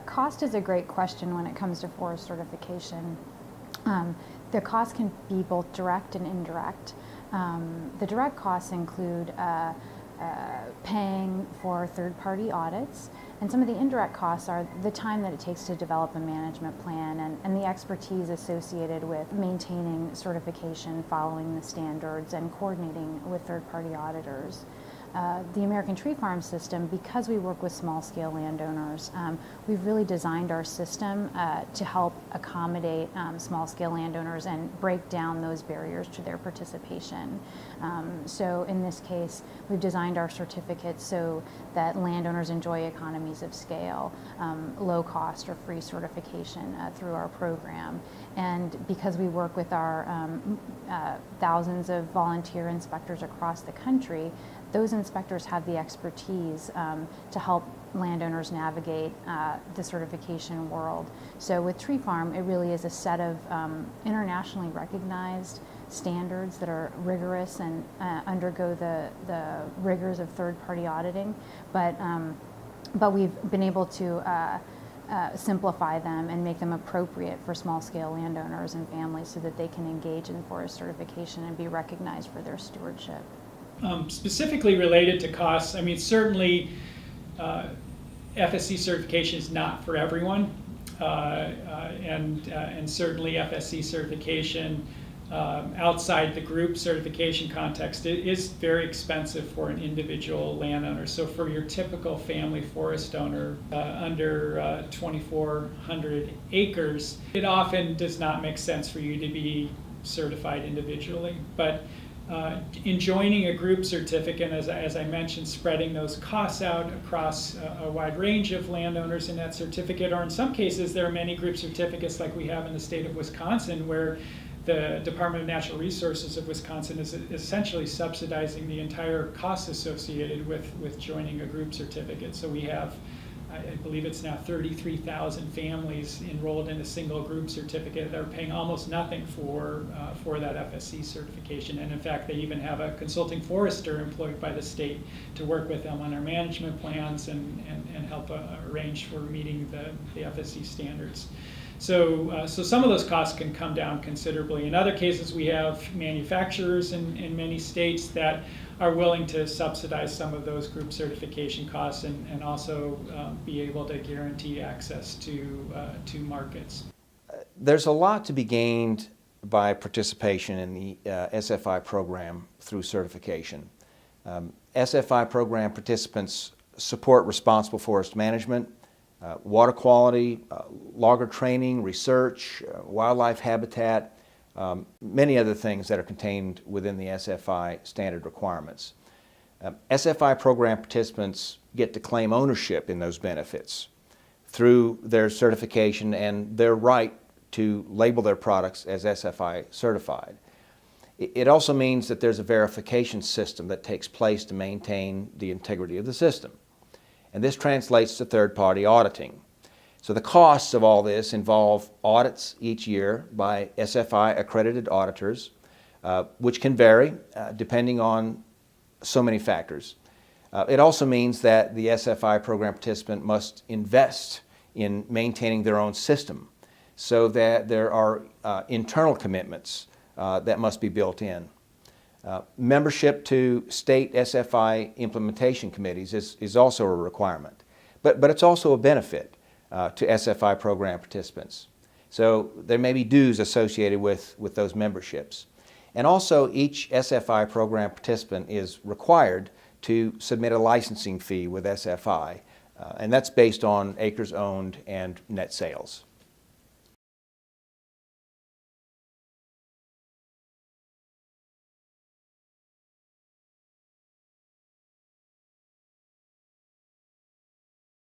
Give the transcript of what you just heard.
Cost is a great question when it comes to forest certification. The cost can be both direct and indirect. The direct costs include paying for third-party audits, and some of the indirect costs are the time that it takes to develop a management plan and the expertise associated with maintaining certification, following the standards, and coordinating with third-party auditors. The American Tree Farm system, because we work with small-scale landowners, we've really designed our system to help accommodate small-scale landowners and break down those barriers to their participation. So in this case, we've designed our certificates so that landowners enjoy economies of scale, low cost or free certification through our program. And because we work with our thousands of volunteer inspectors across the country, those inspectors have the expertise to help landowners navigate the certification world. So with Tree Farm, it really is a set of internationally recognized standards that are rigorous and undergo the rigors of third-party auditing, but we've been able to simplify them and make them appropriate for small-scale landowners and families so that they can engage in forest certification and be recognized for their stewardship. Specifically related to costs, I mean, certainly FSC certification is not for everyone, and certainly FSC certification outside the group certification context is very expensive for an individual landowner. So for your typical family forest owner under 2,400 acres, it often does not make sense for you to be certified individually. But in joining a group certificate, as I mentioned, spreading those costs out across a wide range of landowners in that certificate, or in some cases there are many group certificates like we have in the state of Wisconsin, where the Department of Natural Resources of Wisconsin is essentially subsidizing the entire costs associated with joining a group certificate. So we have, I believe it's now 33,000 families enrolled in a single group certificate that are paying almost nothing for that FSC certification. And in fact, they even have a consulting forester employed by the state to work with them on their management plans and help arrange for meeting the FSC standards. So some of those costs can come down considerably. In other cases, we have manufacturers in many states that are willing to subsidize some of those group certification costs and also be able to guarantee access to markets. There's a lot to be gained by participation in the SFI program through certification. SFI program participants support responsible forest management, water quality, logger training, research, wildlife habitat, many other things that are contained within the SFI standard requirements. SFI program participants get to claim ownership in those benefits through their certification and their right to label their products as SFI certified. It also means that there's a verification system that takes place to maintain the integrity of the system. And this translates to third-party auditing. So the costs of all this involve audits each year by SFI accredited auditors, which can vary depending on so many factors. It also means that the SFI program participant must invest in maintaining their own system so that there are internal commitments that must be built in. Membership to state SFI implementation committees is also a requirement, but it's also a benefit to SFI program participants. So there may be dues associated with those memberships. And also each SFI program participant is required to submit a licensing fee with SFI, and that's based on acres owned and net sales.